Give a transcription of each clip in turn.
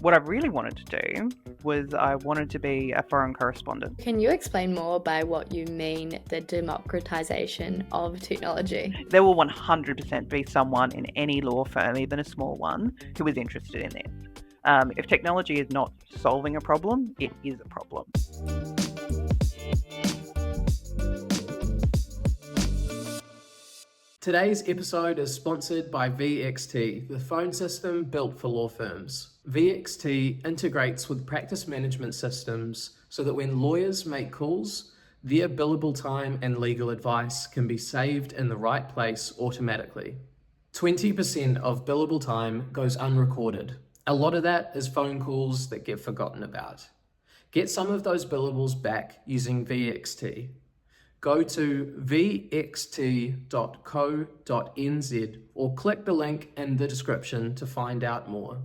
What I really wanted to do was I wanted to be a foreign correspondent. Can you explain more by what you mean the democratization of technology? There will 100% be someone in any law firm, even a small one, who is interested in this. If technology is not solving a problem, it is a problem. Today's episode is sponsored by VXT, the phone system built for law firms. VXT integrates with practice management systems so that when lawyers make calls, their billable time and legal advice can be saved in the right place automatically. 20% of billable time goes unrecorded. A lot of that is phone calls that get forgotten about. Get some of those billables back using VXT. Go to vxt.co.nz or click the link in the description to find out more.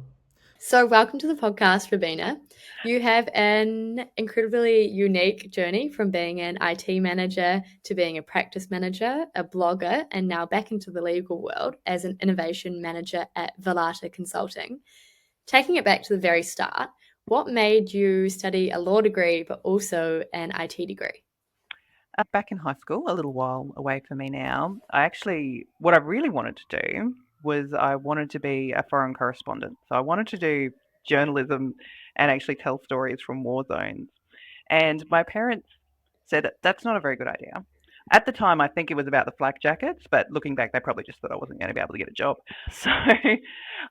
So, welcome to the podcast, Robynna. You have an incredibly unique journey from being an IT manager to being a practice manager, a blogger, and now back into the legal world as an innovation manager at Verlata Consulting. Taking it back to the very start, what made you study a law degree but also an IT degree? Back in high school, a little while away for me now, what I really wanted to do was I wanted to be a foreign correspondent. So I wanted to do journalism and actually tell stories from war zones. And my parents said that's not a very good idea. At the time, I think it was about the flak jackets, but looking back, they probably just thought I wasn't going to be able to get a job. So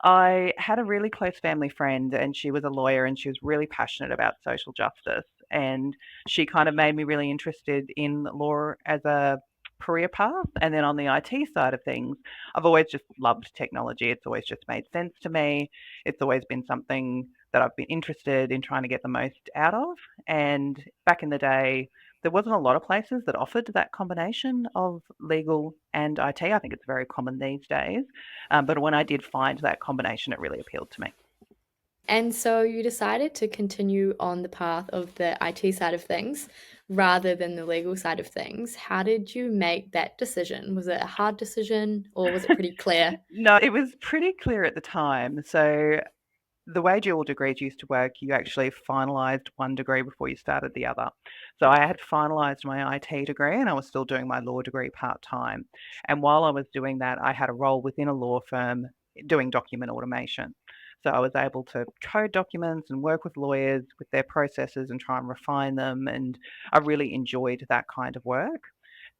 I had a really close family friend, and she was a lawyer, and she was really passionate about social justice. And she kind of made me really interested in law as a career path. And then on the IT side of things, I've always just loved technology. It's always just made sense to me. It's always been something that I've been interested in trying to get the most out of. And back in the day, there wasn't a lot of places that offered that combination of legal and IT. I think it's very common these days. But when I did find that combination, it really appealed to me. And so you decided to continue on the path of the IT side of things rather than the legal side of things. How did you make that decision? Was it a hard decision or was it pretty clear? No, it was pretty clear at the time. So the way dual degrees used to work, you actually finalised one degree before you started the other. So I had finalised my IT degree and I was still doing my law degree part-time. And while I was doing that, I had a role within a law firm doing document automation. So I was able to code documents and work with lawyers with their processes and try and refine them. And I really enjoyed that kind of work.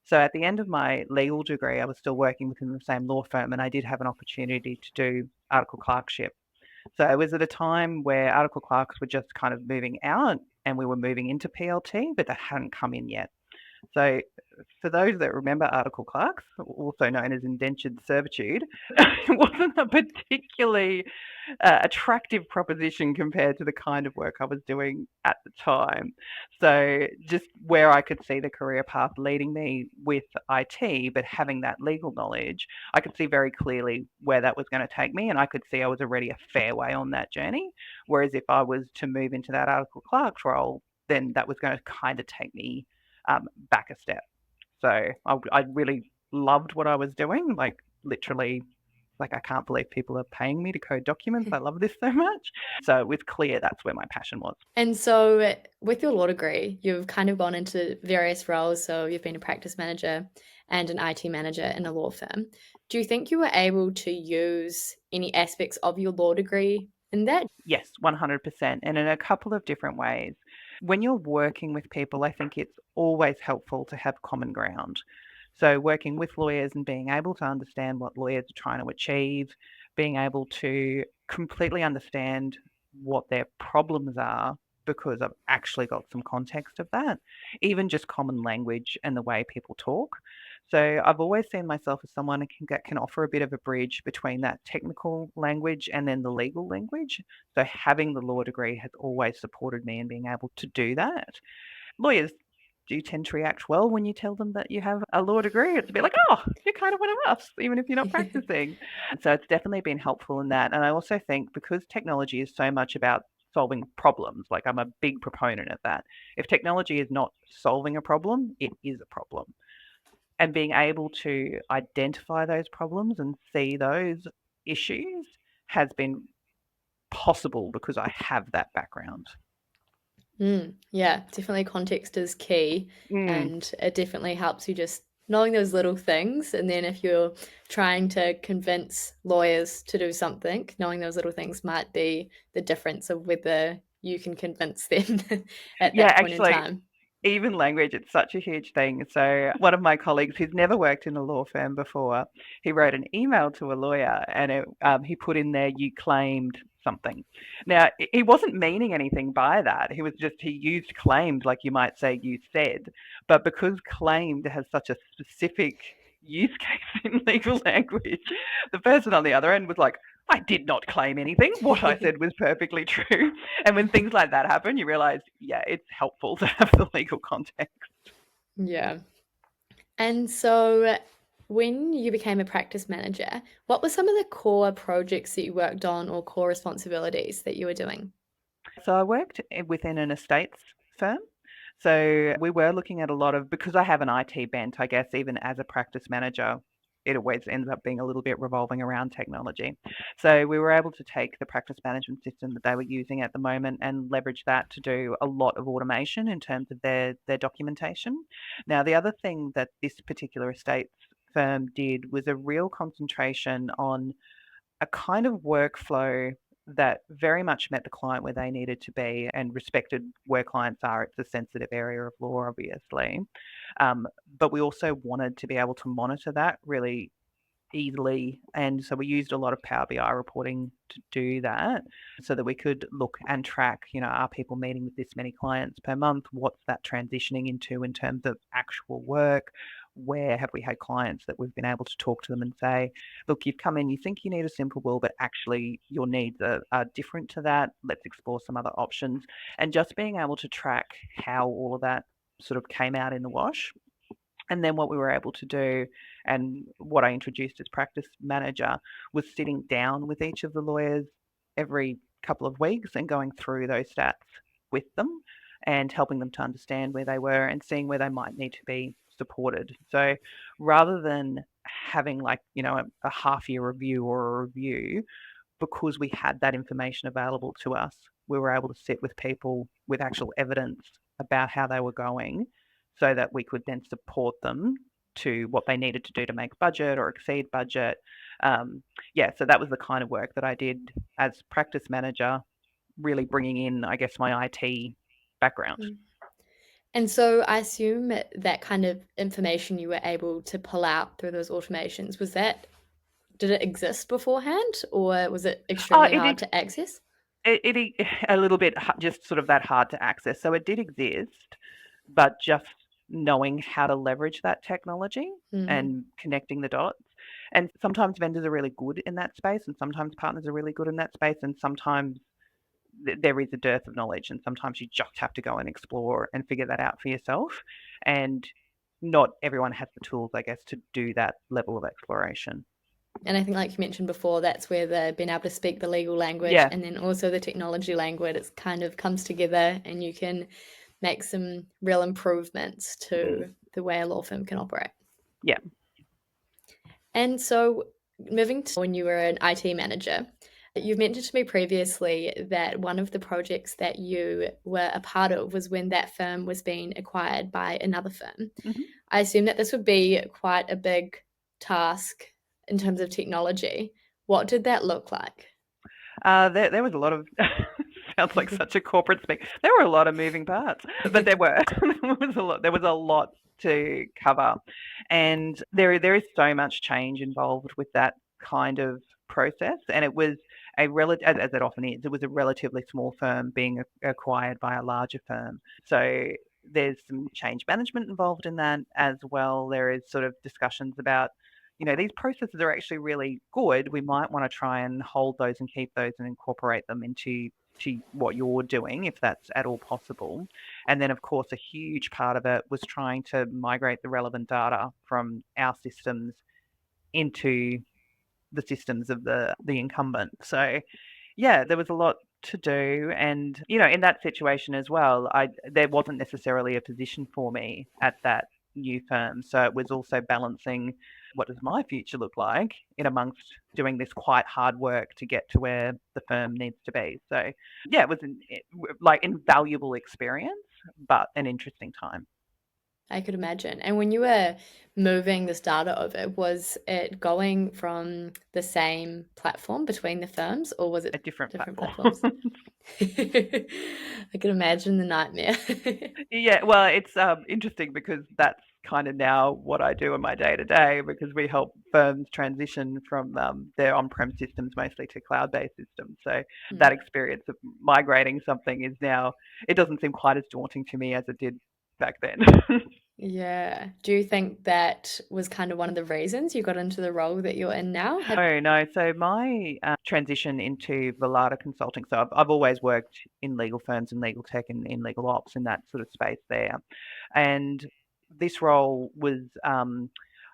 So at the end of my legal degree, I was still working within the same law firm and I did have an opportunity to do article clerkship. So it was at a time where article clerks were just kind of moving out and we were moving into PLT, but that hadn't come in yet. So for those that remember article clerks, also known as indentured servitude, it wasn't a particularly attractive proposition compared to the kind of work I was doing at the time. So just where I could see the career path leading me with IT, but having that legal knowledge, I could see very clearly where that was going to take me, and I could see I was already a fair way on that journey. Whereas if I was to move into that article clerk's role, then that was going to kind of take me back a step. So I really loved what I was doing, like literally, like I can't believe people are paying me to code documents. I love this so much. So it was clear that's where my passion was. And so with your law degree, you've kind of gone into various roles. So you've been a practice manager and an IT manager in a law firm. Do you think you were able to use any aspects of your law degree in that? Yes, 100%, and in a couple of different ways. When you're working with people, I think it's always helpful to have common ground. So working with lawyers and being able to understand what lawyers are trying to achieve, being able to completely understand what their problems are because I've actually got some context of that, even just common language and the way people talk. So I've always seen myself as someone that can offer a bit of a bridge between that technical language and then the legal language. So having the law degree has always supported me in being able to do that. Lawyers do tend to react well when you tell them that you have a law degree. It's a bit like, oh, you're kind of one of us, even if you're not practicing. So it's definitely been helpful in that. And I also think because technology is so much about solving problems, like I'm a big proponent of that. If technology is not solving a problem, it is a problem. And being able to identify those problems and see those issues has been possible because I have that background. Yeah, definitely context is key, Mm. and it definitely helps you just knowing those little things. And then if you're trying to convince lawyers to do something, knowing those little things might be the difference of whether you can convince them at Yeah, that point in actually, time. even language, it's such a huge thing. So one of my colleagues who's never worked in a law firm before, he wrote an email to a lawyer and he put in there, "You claimed something." Now, he wasn't meaning anything by that. He used claimed like you might say "you said," but because claimed has such a specific use case in legal language, the person on the other end was like, "I did not claim anything. What I said was perfectly true." And when things like that happen, you realize, yeah, it's helpful to have the legal context. Yeah. And so when you became a practice manager, what were some of the core projects that you worked on or core responsibilities that you were doing? So I worked within an estates firm. So we were looking at a lot of, because I have an IT bent, I guess, even as a practice manager, it always ends up being a little bit revolving around technology. So we were able to take the practice management system that they were using at the moment and leverage that to do a lot of automation in terms of their documentation. Now, the other thing that this particular estates firm did was a real concentration on a kind of workflow that very much met the client where they needed to be and respected where clients are. It's a sensitive area of law, obviously. But we also wanted to be able to monitor that really easily. And so we used a lot of Power BI reporting to do that so that we could look and track, are people meeting with this many clients per month? What's that transitioning into in terms of actual work? Where have we had clients that we've been able to talk to them and say, look, you've come in, you think you need a simple will, but actually your needs are different to that. Let's explore some other options. And just being able to track how all of that sort of came out in the wash. And then what we were able to do, and what I introduced as practice manager, was sitting down with each of the lawyers every couple of weeks and going through those stats with them and helping them to understand where they were and seeing where they might need to be supported. So rather than having like, a half year review or a review, because we had that information available to us, we were able to sit with people with actual evidence about how they were going so that we could then support them to what they needed to do to make budget or exceed budget. Yeah, so that was the kind of work that I did as practice manager, really bringing in, I guess, my IT background. Mm. And so I assume that kind of information you were able to pull out through those automations, did it exist beforehand or was it extremely It hard did. to access? It a little bit just sort of that hard to access. So it did exist, but just knowing how to leverage that technology Mm. and connecting the dots. And sometimes vendors are really good in that space, and sometimes partners are really good in that space, and sometimes there is a dearth of knowledge, and sometimes you just have to go and explore and figure that out for yourself. And not everyone has the tools, I guess, to do that level of exploration. And I think, like you mentioned before, that's where the being able to speak the legal language Yeah. and then also the technology language, it kind of comes together and you can make some real improvements Mm. to the way a law firm can operate. Yeah. And so, moving to when you were an IT manager, you've mentioned to me previously that one of the projects that you were a part of was when that firm was being acquired by another firm. Mhm. I assume that this would be quite a big task in terms of technology. What did that look like? There was a lot of sounds like such a corporate speak. There were a lot of moving parts, but there were there was a lot. There was a lot to cover, and there is so much change involved with that kind of process. And it was as it often is, it was a relatively small firm being acquired by a larger firm. So there's some change management involved in that as well. There is sort of discussions about, these processes are actually really good. We might want to try and hold those and keep those and incorporate them into what you're doing, if that's at all possible. And then, of course, a huge part of it was trying to migrate the relevant data from our systems into the systems of the incumbent. So, yeah, there was a lot to do. And, in that situation as well, there wasn't necessarily a position for me at that new firm. So it was also balancing what does my future look like in amongst doing this quite hard work to get to where the firm needs to be. So yeah, it was like invaluable experience, but an interesting time. I could imagine. And when you were moving this data over, was it going from the same platform between the firms, or was A it different different platform. platforms? I can imagine the nightmare. Yeah, well, it's interesting because that's kind of now what I do in my day to day, because we help firms transition from their on-prem systems mostly to cloud-based systems. So that Mm. experience of migrating something is now, it doesn't seem quite as daunting to me as it did back then. Yeah. Do you think that was kind of one of the reasons you got into the role that you're in now? Oh, no. So my transition into Verlata consulting. So I've always worked in legal firms and legal tech and in legal ops in that sort of space there. And this role was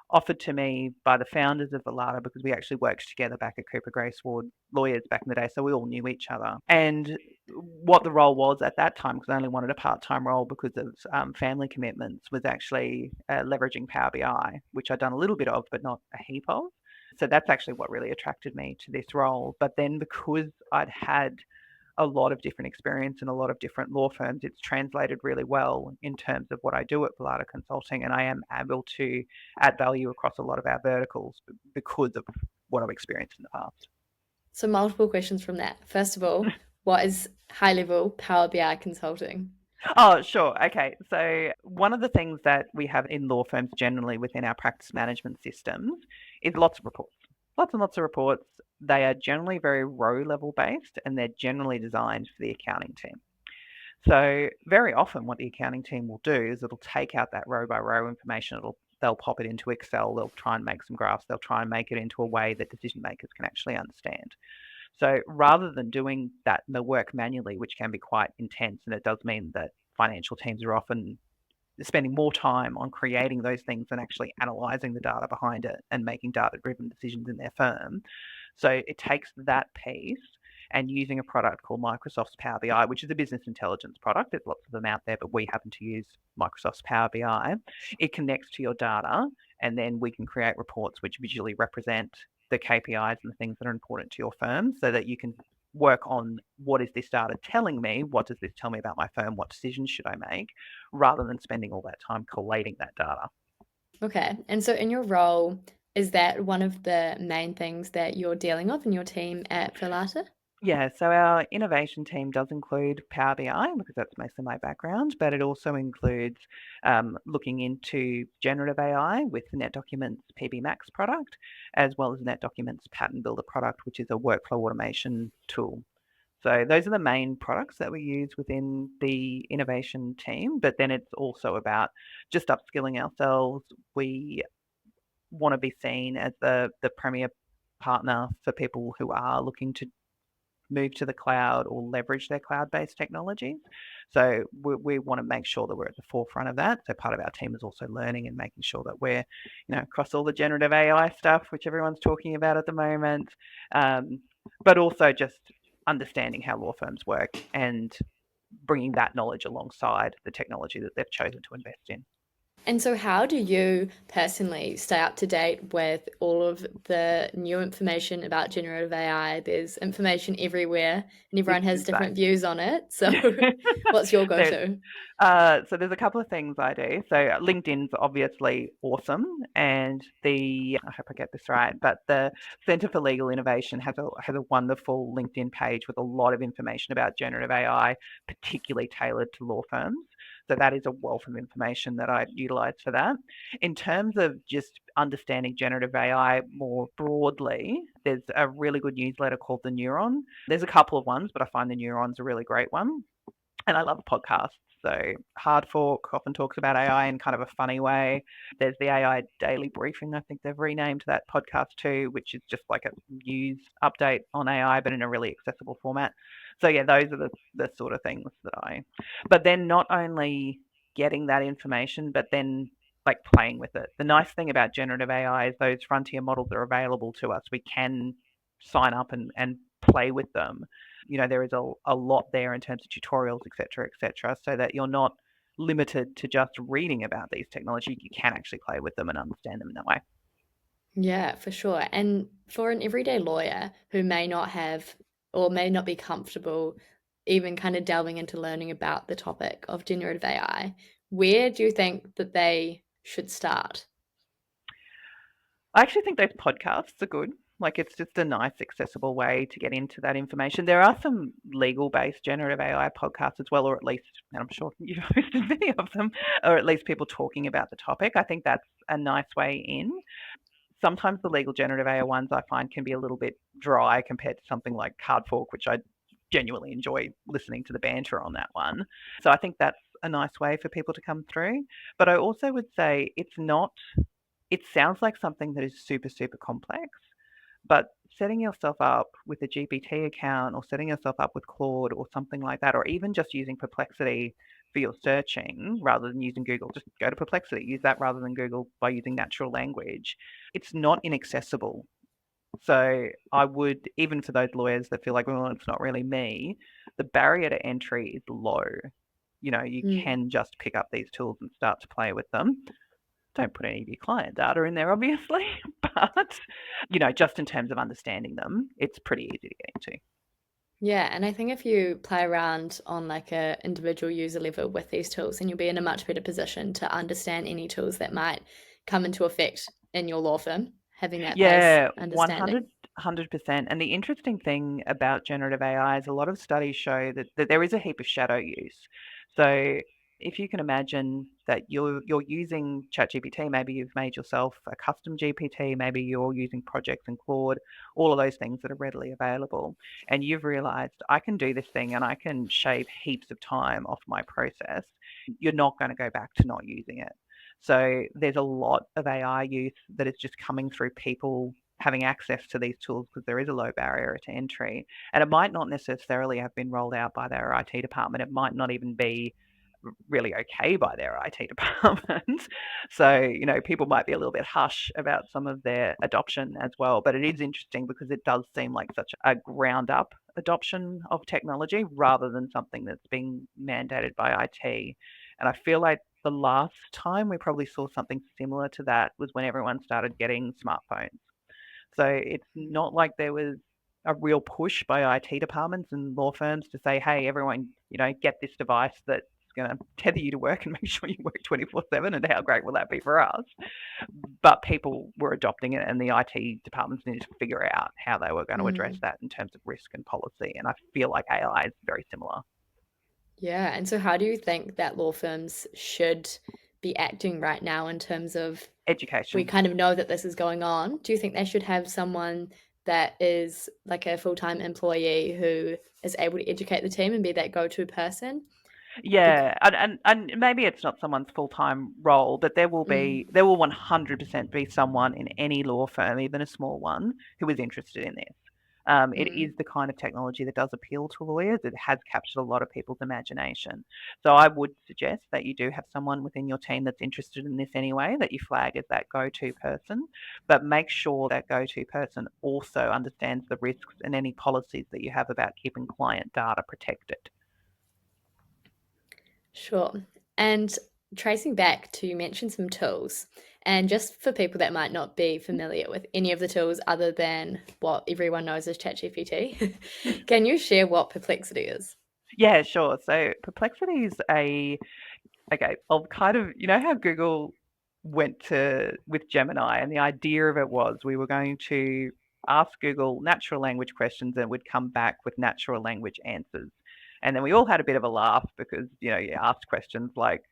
offered to me by the founders of Verlata because we actually worked together back at Cooper Gray Sword lawyers back in the day. So we all knew each other. And what the role was at that time, because I only wanted a part-time role because of family commitments, was actually leveraging Power BI, which I'd done a little bit of, but not a heap of. So that's actually what really attracted me to this role. But then because I'd had a lot of different experience in a lot of different law firms, it's translated really well in terms of what I do at Verlata Consulting, and I am able to add value across a lot of our verticals because of what I've experienced in the past. So multiple questions from that. First of all, what is high level Power BI consulting? Oh, sure. Okay. So, one of the things that we have in law firms generally within our practice management systems is lots of reports. Lots and lots of reports. They are generally very row level based and they're generally designed for the accounting team. So, very often, what the accounting team will do is it'll take out that row by row information. They'll pop it into Excel. They'll try and make some graphs. They'll try and make it into a way that decision makers can actually understand. So rather than doing the work manually, which can be quite intense, and it does mean that financial teams are often spending more time on creating those things than actually analyzing the data behind it and making data-driven decisions in their firm. So it takes that piece and using a product called Microsoft's Power BI, which is a business intelligence product. There's lots of them out there, but we happen to use Microsoft's Power BI. It connects to your data, and then we can create reports which visually represent the KPIs and the things that are important to your firm so that you can work on what is this data telling me? What does this tell me about my firm? What decisions should I make? Rather than spending all that time collating that data. Okay. And so in your role, is that one of the main things that you're dealing with in your team at Verlata? Yeah, so our innovation team does include Power BI because that's mostly my background, but it also includes looking into generative AI with the NetDocuments PB Max product, as well as NetDocuments Pattern Builder product, which is a workflow automation tool. So those are the main products that we use within the innovation team, but then it's also about just upskilling ourselves. We want to be seen as the premier partner for people who are looking to move to the cloud or leverage their cloud-based technologies. So we want to make sure that we're at the forefront of that. So part of our team is also learning and making sure that we're, across all the generative AI stuff, which everyone's talking about at the moment, but also just understanding how law firms work and bringing that knowledge alongside the technology that they've chosen to invest in. And so, how do you personally stay up to date with all of the new information about generative AI? There's information everywhere, and everyone It's has insane. different views on it. So, what's your go There's to? so there's a couple of things I do. So LinkedIn's obviously awesome, and I hope I get this right, but the Centre for Legal Innovation has a wonderful LinkedIn page with a lot of information about generative AI, particularly tailored to law firms. So that is a wealth of information that I utilize for that. In terms of just understanding generative AI more broadly, there's a really good newsletter called The Neuron. There's a couple of ones, but I find The Neuron's a really great one. And I love podcasts. So Hard Fork often talks about AI in kind of a funny way. There's the AI Daily Briefing. I think they've renamed that podcast too, which is just like a news update on AI, but in a really accessible format. So yeah, those are the sort of things but then not only getting that information, but then like playing with it. The nice thing about generative AI is those frontier models are available to us. We can sign up and play with them. There is a lot there in terms of tutorials, et cetera, so that you're not limited to just reading about these technologies. You can actually play with them and understand them in that way. Yeah, for sure. And for an everyday lawyer who may not have or may not be comfortable even kind of delving into learning about the topic of generative AI, where do you think that they should start? I actually think those podcasts are good. Like, it's just a nice, accessible way to get into that information. There are some legal-based generative AI podcasts as well, or at least, and I'm sure you've hosted many of them, or at least people talking about the topic. I think that's a nice way in. Sometimes the legal generative AI ones I find can be a little bit dry compared to something like Card Fork, which I genuinely enjoy listening to the banter on that one. So I think that's a nice way for people to come through. But I also would say it's not, it sounds like something that is super, super complex, but setting yourself up with a GPT account or setting yourself up with Claude or something like that, or even just using Perplexity for your searching rather than using Google, just go to Perplexity, use that rather than Google by using natural language. It's not inaccessible. So I would, even for those lawyers that feel like, well, it's not really me, the barrier to entry is low. You Mm. can just pick up these tools and start to play with them. Don't put any of your client data in there, obviously, but just in terms of understanding them, it's pretty easy to get into. Yeah, and I think if you play around on like a individual user level with these tools, then you'll be in a much better position to understand any tools that might come into effect in your law firm, having that base Yeah, understanding. 100%. And the interesting thing about generative AI is a lot of studies show that there is a heap of shadow use. So if you can imagine that you're using ChatGPT, maybe you've made yourself a custom GPT, maybe you're using projects in Claude, all of those things that are readily available, and you've realized I can do this thing and I can shave heaps of time off my process. You're not going to go back to not using it. So there's a lot of AI use that is just coming through people having access to these tools because there is a low barrier to entry. And it might not necessarily have been rolled out by their IT department. It might not even be really okay by their IT department. So, people might be a little bit hush about some of their adoption as well. But it is interesting because it does seem like such a ground up adoption of technology rather than something that's being mandated by IT. And I feel like the last time we probably saw something similar to that was when everyone started getting smartphones. So it's not like there was a real push by IT departments and law firms to say, hey, everyone, get this device that's going to tether you to work and make sure you work 24/7. And how great will that be for us? But people were adopting it, and the IT departments needed to figure out how they were going to address Mm. that in terms of risk and policy. And I feel like AI is very similar. Yeah, and so how do you think that law firms should be acting right now in terms of we Education. kind of know that this is going on? Do you think they should have someone that is like a full-time employee who is able to educate the team and be that go-to person? Yeah, and maybe it's not someone's full-time role, but Mm, there will 100% be someone in any law firm, even a small one, who is interested in this. It mm. is the kind of technology that does appeal to lawyers. It has captured a lot of people's imagination. So I would suggest that you do have someone within your team that's interested in this anyway, that you flag as that go-to person, but make sure that go-to person also understands the risks and any policies that you have about keeping client data protected. Sure. And tracing back to you mentioned some tools. And just for people that might not be familiar with any of the tools other than what everyone knows as ChatGPT, can you share what Perplexity is? Yeah, sure. So Perplexity is okay, I'll kind of, how Google went to with Gemini, and the idea of it was we were going to ask Google natural language questions and it would come back with natural language answers. And then we all had a bit of a laugh because, you asked questions like,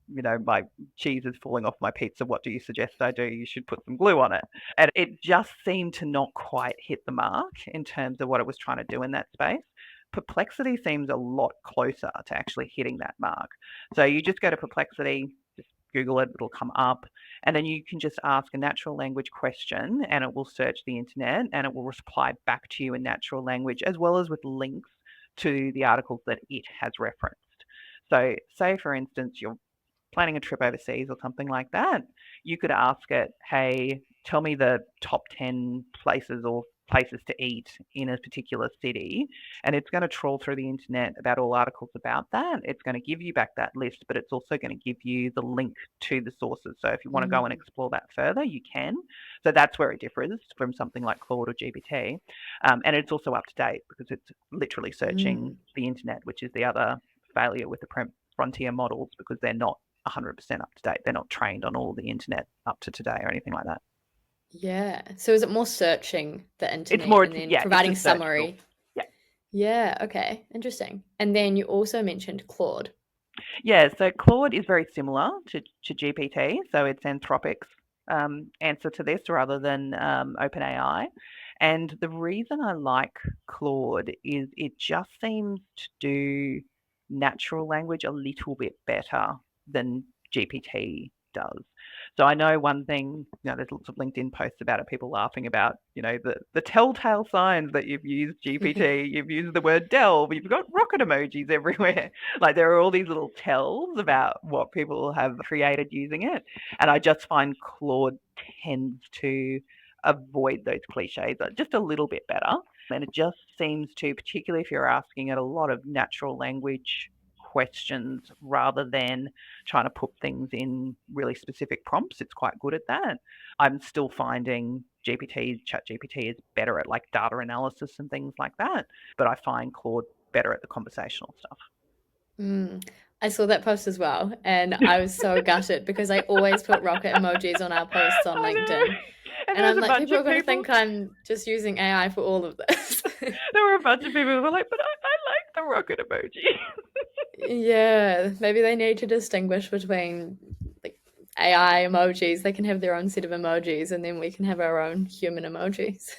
my cheese is falling off my pizza. What do you suggest I do? You should put some glue on it. And it just seemed to not quite hit the mark in terms of what it was trying to do in that space. Perplexity seems a lot closer to actually hitting that mark. So you just go to Perplexity, just Google it, it'll come up, and then you can just ask a natural language question and it will search the internet and it will reply back to you in natural language as well as with links to the articles that it has referenced. So, say for instance, you're planning a trip overseas or something like that, you could ask it, hey, tell me the top 10 places or places to eat in a particular city, and it's going to trawl through the internet about all articles about that. It's going to give you back that list, but it's also going to give you the link to the sources. So if you want to go and explore that further, you can. So that's where it differs from something like Claude or GPT. And it's also up to date because it's literally searching the internet, which is the other failure with the frontier models, because they're not 100% up to date. They're not trained on all the internet up to today or anything like that. Yeah. So is it more searching the It's internet more, and then yeah, providing it's a search tool. summary? Yeah. Yeah. Okay. Interesting. And then you also mentioned Claude. Yeah, so Claude is very similar to GPT, so it's Anthropic's answer to this rather than OpenAI. And the reason I like Claude is it just seems to do natural language a little bit better than GPT does. So I know one thing, there's lots of LinkedIn posts about it, people laughing about, the telltale signs that you've used GPT, you've used the word delve, you've got rocket emojis everywhere. Like there are all these little tells about what people have created using it. And I just find Claude tends to avoid those cliches just a little bit better. And it just seems to, particularly if you're asking it a lot of natural language questions rather than trying to put things in really specific prompts, it's quite good at that. I'm still finding ChatGPT is better at like data analysis and things like that, but I find Claude better at the conversational stuff. I saw that post as well, and I was so gutted because I always put rocket emojis on our posts on I know. LinkedIn. And And there was I'm a like, bunch people are of going to people. think I'm just using AI for all of this. There were a bunch of people who were like, but I like the rocket emoji. Yeah, maybe they need to distinguish between like AI emojis. They can have their own set of emojis, and then we can have our own human emojis.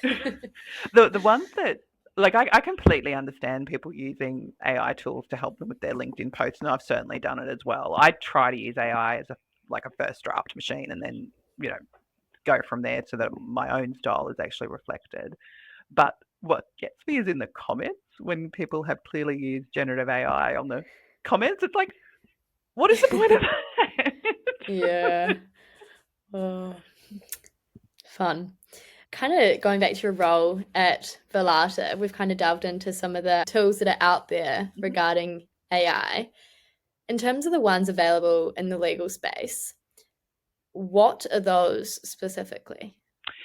The ones that, like, I completely understand people using AI tools to help them with their LinkedIn posts, and I've certainly done it as well. I try to use AI as a first draft machine, and then go from there so that my own style is actually reflected. But what gets me is in the comments when people have clearly used generative AI on the comments. It's like, what is the point of that? Yeah. Oh, fun. Kind of going back to your role at Verlata, we've kind of delved into some of the tools that are out there regarding AI. In terms of the ones available in the legal space, what are those specifically?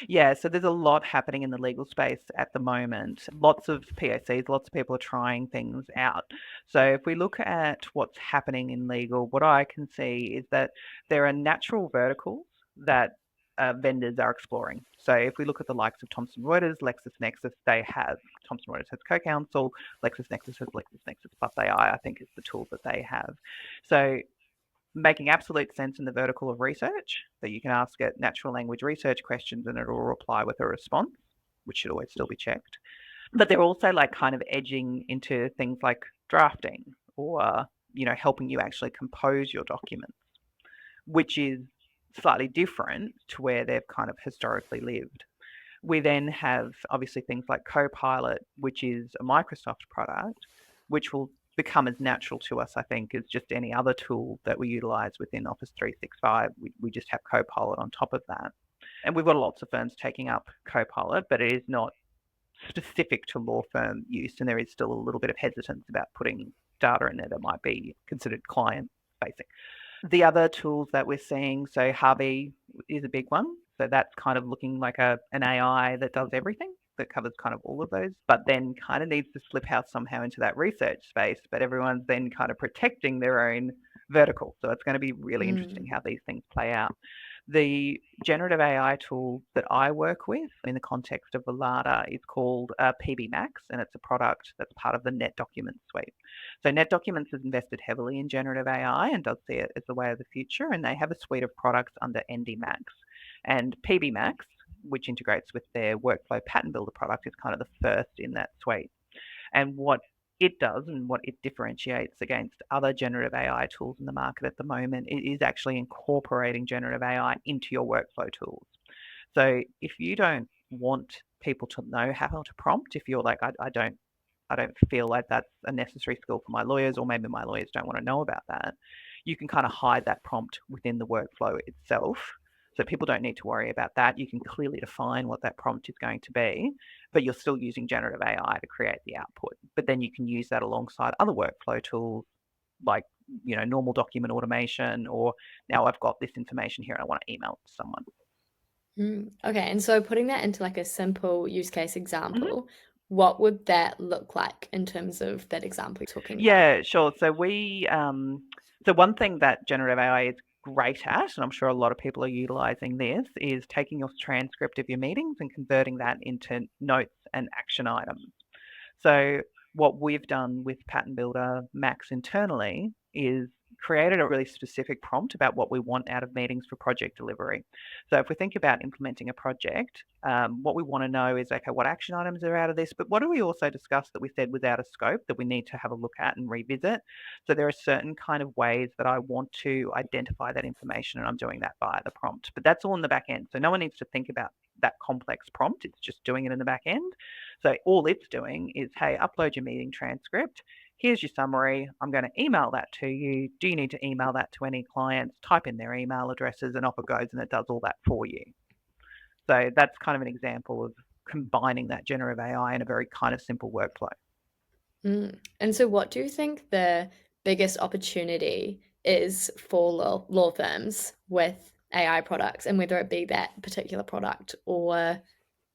Yeah, so there's a lot happening in the legal space at the moment. Lots of POCs, lots of people are trying things out. So if we look at what's happening in legal, what I can see is that there are natural verticals that vendors are exploring. So if we look at the likes of Thomson Reuters, LexisNexis, they have Thomson Reuters has CoCounsel, LexisNexis has LexisNexis Plus AI, I think is the tool that they have. So making absolute sense in the vertical of research, that you can ask it natural language research questions and it will reply with a response, which should always still be checked. But they're also like kind of edging into things like drafting or, helping you actually compose your documents, which is slightly different to where they've kind of historically lived. We then have obviously things like Copilot, which is a Microsoft product, which will become as natural to us, I think, as just any other tool that we utilize within Office 365. We just have Copilot on top of that. And we've got lots of firms taking up Copilot, but it is not specific to law firm use, and there is still a little bit of hesitance about putting data in there that might be considered client facing. The other tools that we're seeing, so Harvey is a big one. So that's kind of looking like an AI that does everything, that covers kind of all of those, but then kind of needs to slip out somehow into that research space. But everyone's then kind of protecting their own vertical. So it's going to be really interesting how these things play out. The generative AI tool that I work with in the context of Verlata is called PB Max, and it's a product that's part of the Net Documents suite. So Net Documents has invested heavily in generative AI and does see it as the way of the future, and they have a suite of products under ND Max. And PB Max, which integrates with their workflow pattern builder product, is kind of the first in that suite. And what it does and what it differentiates against other generative AI tools in the market at the moment, it is actually incorporating generative AI into your workflow tools. So if you don't want people to know how to prompt, if you're like, I don't feel like that's a necessary skill for my lawyers, or maybe my lawyers don't want to know about that, you can kind of hide that prompt within the workflow itself So people don't need to worry about that. You can clearly define what that prompt is going to be, but you're still using generative AI to create the output. But then you can use that alongside other workflow tools like, normal document automation, or now I've got this information here and I want to email it to someone. Okay, and so putting that into like a simple use case Mm-hmm. example, what would that look like in terms of that example you're talking about? Yeah, sure. So so one thing that generative AI is great at, and I'm sure a lot of people are utilizing this, is taking your transcript of your meetings and converting that into notes and action items. So what we've done with Pattern Builder Max internally is created a really specific prompt about what we want out of meetings for project delivery. So if we think about implementing a project, what we want to know is, okay, what action items are out of this, but what do we also discuss that we said was out of scope that we need to have a look at and revisit? So there are certain kind of ways that I want to identify that information, and I'm doing that via the prompt. But that's all in the back end. So no one needs to think about that complex prompt. It's just doing it in the back end. So all it's doing is, hey, upload your meeting transcript. Here's your summary. I'm going to email that to you. Do you need to email that to any clients? Type in their email addresses and off it goes, and it does all that for you. So that's kind of an example of combining that generative AI in a very kind of simple workflow. And so what do you think the biggest opportunity is for law firms with AI products, and whether it be that particular product or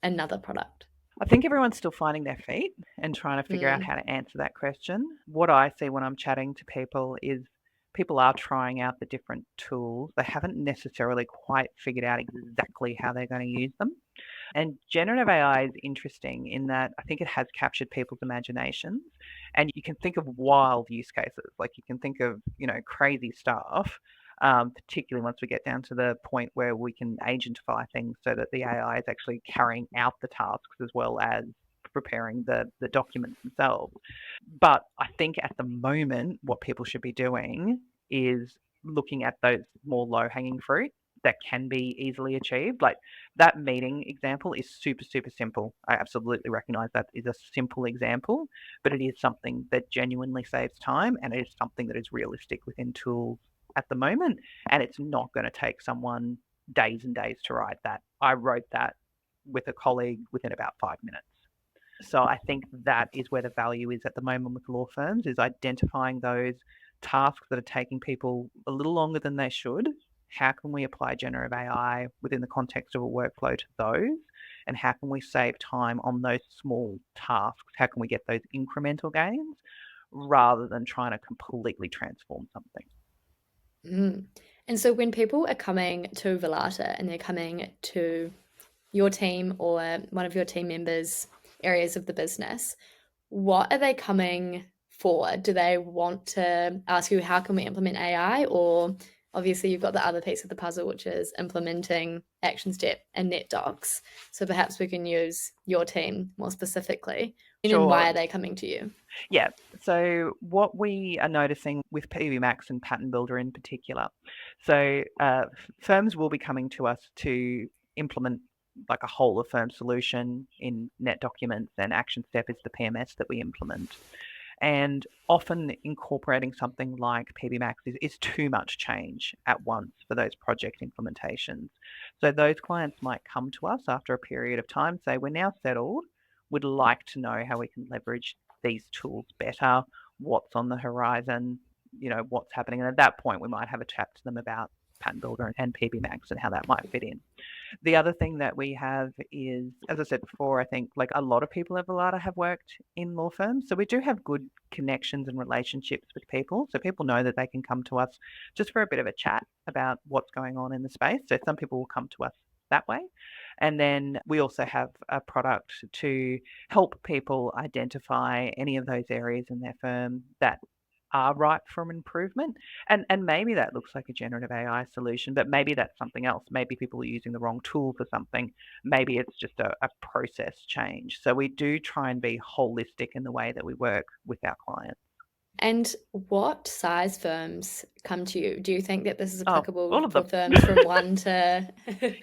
another product? I think everyone's still finding their feet and trying to figure out how to answer that question. What I see when I'm chatting to people is people are trying out the different tools. They haven't necessarily quite figured out exactly how they're going to use them. And generative AI is interesting in that I think it has captured people's imaginations. And you can think of wild use cases, like you can think of, crazy stuff, particularly once we get down to the point where we can agentify things so that the AI is actually carrying out the tasks as well as preparing the documents themselves. But I think at the moment, what people should be doing is looking at those more low hanging fruit that can be easily achieved. Like that meeting example is super, super simple. I absolutely recognize that is a simple example, but it is something that genuinely saves time, and it is something that is realistic within tools at the moment. And it's not going to take someone days and days to write that. I wrote that with a colleague within about 5 minutes. So I think that is where the value is at the moment with law firms, is identifying those tasks that are taking people a little longer than they should. How can we apply generative AI within the context of a workflow to those? And how can we save time on those small tasks? How can we get those incremental gains rather than trying to completely transform something? And so when people are coming to Verlata and they're coming to your team or one of your team members' areas of the business, what are they coming for? Do they want to ask you, how can we implement AI? Or obviously you've got the other piece of the puzzle, which is implementing Action Step and NetDocs. So perhaps we can use your team more specifically. And why Sure. are they coming to you? Yeah. So what we are noticing with PBMax and Pattern Builder in particular, so firms will be coming to us to implement like a whole of firm solution in Net Documents, and Action Step is the PMS that we implement. And often incorporating something like PBMax is too much change at once for those project implementations. So those clients might come to us after a period of time, say, we're now settled, would like to know how we can leverage these tools better, what's on the horizon, what's happening. And at that point, we might have a chat to them about Pattern Builder and PBMax and how that might fit in. The other thing that we have is, as I said before, I think like a lot of people at Verlata have worked in law firms. So we do have good connections and relationships with people. So people know that they can come to us just for a bit of a chat about what's going on in the space. So some people will come to us that way. And then we also have a product to help people identify any of those areas in their firm that are ripe for improvement. And maybe that looks like a generative AI solution, but maybe that's something else. Maybe people are using the wrong tool for something. Maybe it's just a process change. So we do try and be holistic in the way that we work with our clients. And what size firms come to you? Do you think that this is Oh, applicable all of for them. firms from one to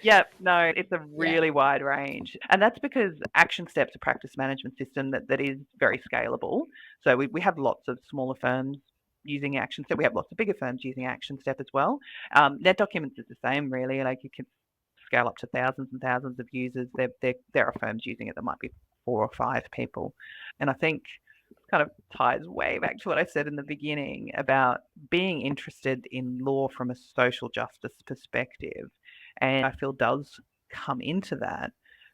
Yeah, no, it's a yeah. really wide range. And that's because Action Step's a practice management system that is very scalable. So we have lots of smaller firms using Action Step. We have lots of bigger firms using Action Step as well. Net Documents is the same, really. Like you can scale up to thousands and thousands of users. There are firms using it that might be 4 or 5 people. And I think kind of ties way back to what I said in the beginning about being interested in law from a social justice perspective. And I feel does come into that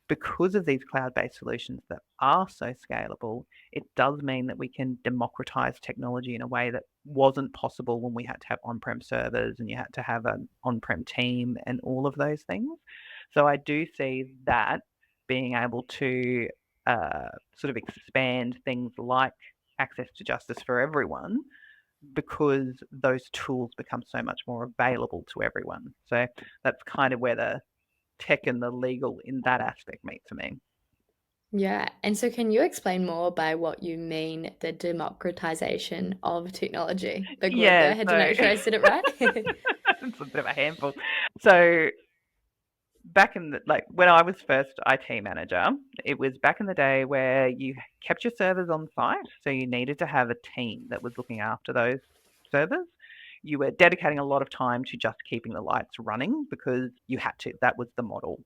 because of these cloud-based solutions that are so scalable. It does mean that we can democratize technology in a way that wasn't possible when we had to have on-prem servers and you had to have an on-prem team and all of those things. So I do see that being able to sort of expand things like access to justice for everyone because those tools become so much more available to everyone. So that's kind of where the tech and the legal in that aspect meet for me. Yeah. And so can you explain more by what you mean the democratization of technology? Big word there. Yeah, I had to so make sure I said it right. it's a bit of a handful. So back in the, like when I was first IT manager, it was back in the day where you kept your servers on site, so you needed to have a team that was looking after those servers. You were dedicating a lot of time to just keeping the lights running because you had to. That was the model.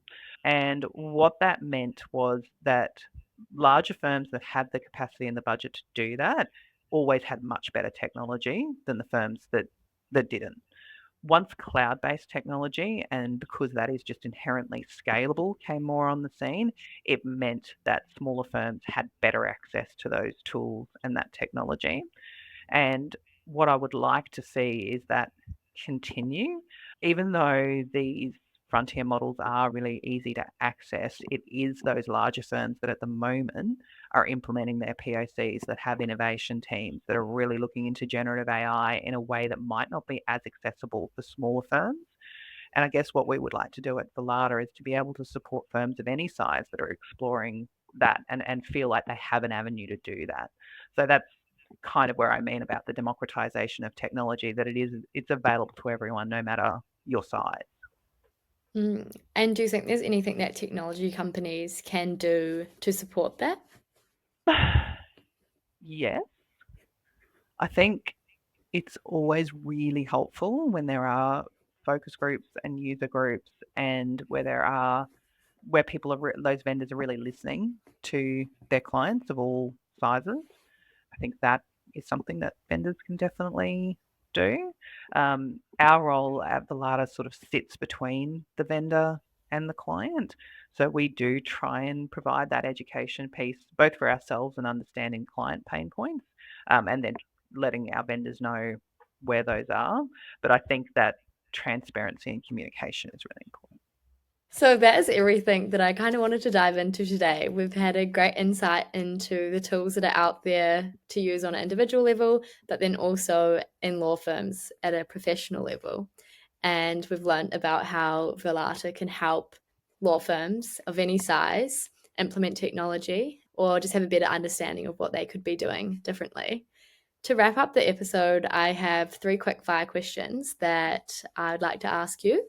And what that meant was that larger firms that had the capacity and the budget to do that always had much better technology than the firms that didn't. Once cloud-based technology, and because that is just inherently scalable, came more on the scene, it meant that smaller firms had better access to those tools and that technology. And what I would like to see is that continue. Even though these frontier models are really easy to access, it is those larger firms that at the moment are implementing their POCs that have innovation teams that are really looking into generative AI in a way that might not be as accessible for smaller firms. And I guess what we would like to do at Verlata is to be able to support firms of any size that are exploring that and feel like they have an avenue to do that. So that's kind of where I mean about the democratization of technology, that it's available to everyone no matter your size. And do you think there's anything that technology companies can do to support that? Yes, I think it's always really helpful when there are focus groups and user groups and where people are those vendors are really listening to their clients of all sizes. I think that is something that vendors can definitely do. Our role at Verlata sort of sits between the vendor and the client. So we do try and provide that education piece, both for ourselves and understanding client pain points, and then letting our vendors know where those are. But I think that transparency and communication is really important. So that is everything that I kind of wanted to dive into today. We've had a great insight into the tools that are out there to use on an individual level, but then also in law firms at a professional level. And we've learned about how Verlata can help law firms of any size implement technology or just have a better understanding of what they could be doing differently. To wrap up the episode, I have 3 quick fire questions that I'd like to ask you,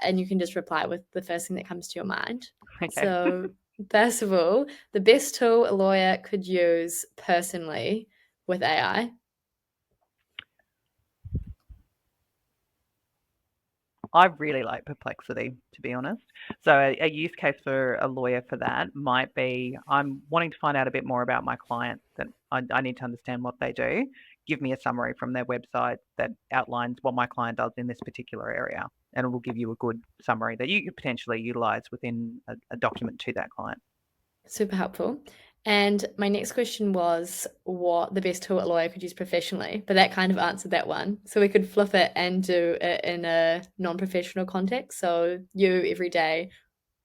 and you can just reply with the first thing that comes to your mind. Okay. So, first of all, the best tool a lawyer could use personally with AI. I really like Perplexity, to be honest. So a use case for a lawyer for that might be I'm wanting to find out a bit more about my client, that I need to understand what they do. Give me a summary from their website that outlines what my client does in this particular area, and it will give you a good summary that you could potentially utilize within a document to that client. Super helpful. And my next question was what the best tool a lawyer could use professionally, but that kind of answered that one. So we could flip it and do it in a non-professional context. So you every day,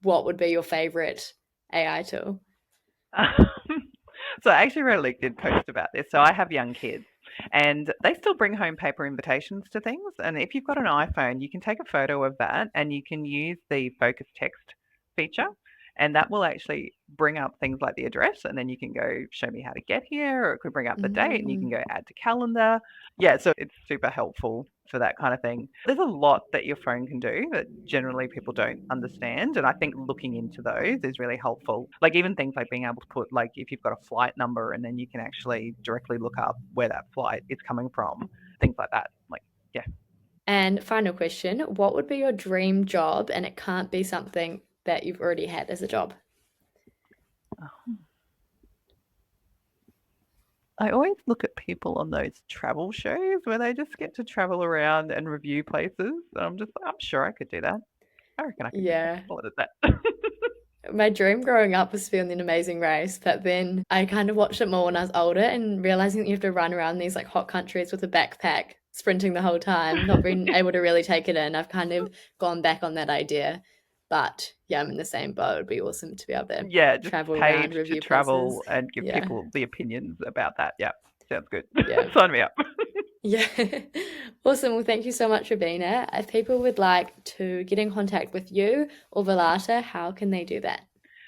what would be your favorite AI tool? So I actually wrote a LinkedIn post about this. So I have young kids and they still bring home paper invitations to things. And if you've got an iPhone, you can take a photo of that and you can use the focus text feature. And that will actually bring up things like the address. And then you can go show me how to get here, or it could bring up the date and you can Mm. go add to calendar. Yeah, so it's super helpful for that kind of thing. There's a lot that your phone can do that generally people don't understand. And I think looking into those is really helpful. Like even things like being able to put, like, if you've got a flight number and then you can actually directly look up where that flight is coming from, things like that. Like, yeah. And final question, what would be your dream job? And it can't be something that you've already had as a job. I always look at people on those travel shows where they just get to travel around and review places. And I'm just like, I'm sure I could do that. I reckon I could be Yeah. excellent at that. My dream growing up was to be on an Amazing Race, but then I kind of watched it more when I was older and realizing that you have to run around these like hot countries with a backpack, sprinting the whole time, not being able to really take it in. I've kind of gone back on that idea. But yeah, I'm in the same boat. It'd be awesome to be able to Yeah, just travel paid around, to review places. travel and give Yeah. people the opinions about that. Yeah, sounds good. Yeah. Sign me up. Yeah. Awesome. Well, thank you so much, Robyna. If people would like to get in contact with you or Verlata, how can they do that?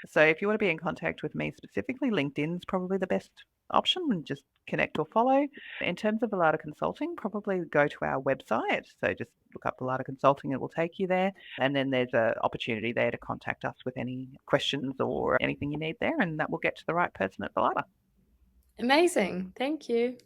So if you want to be in contact with me specifically, LinkedIn's probably the best option, and just connect or follow. In terms of Verlata Consulting, probably go to our website. So just look up Verlata Consulting, it will take you there. And then there's an opportunity there to contact us with any questions or anything you need there, and that will get to the right person at Verlata. Amazing. Thank you.